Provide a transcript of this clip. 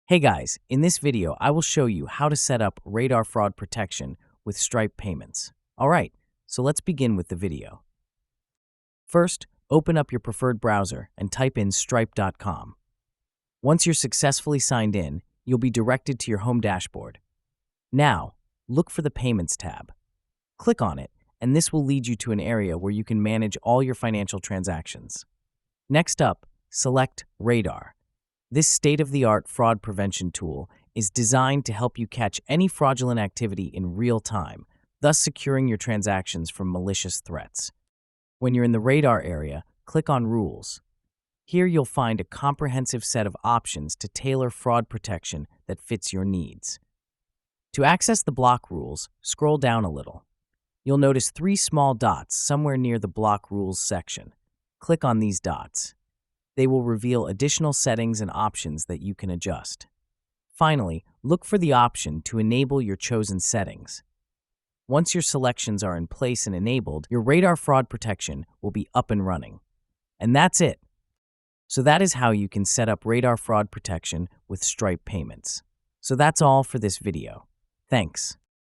Hey guys, in this video, I will show you how to set up radar fraud protection with Stripe payments. All right, so let's begin with the video. First, open up your preferred browser and type in stripe.com. Once you're successfully signed in, you'll be directed to your home dashboard. Now, look for the Payments tab. Click on it, and this will lead you to an area where you can manage all your financial transactions. Next up, select Radar. This state-of-the-art fraud prevention tool is designed to help you catch any fraudulent activity in real time, thus securing your transactions from malicious threats. When you're in the Radar area, click on Rules. Here you'll find a comprehensive set of options to tailor fraud protection that fits your needs. To access the block rules, scroll down a little. You'll notice 3 small dots somewhere near the Block Rules section. Click on these dots. They will reveal additional settings and options that you can adjust. Finally, look for the option to enable your chosen settings. Once your selections are in place and enabled, your Radar fraud protection will be up and running. And that's it. So that is how you can set up Radar fraud protection with Stripe payments. So that's all for this video. Thanks.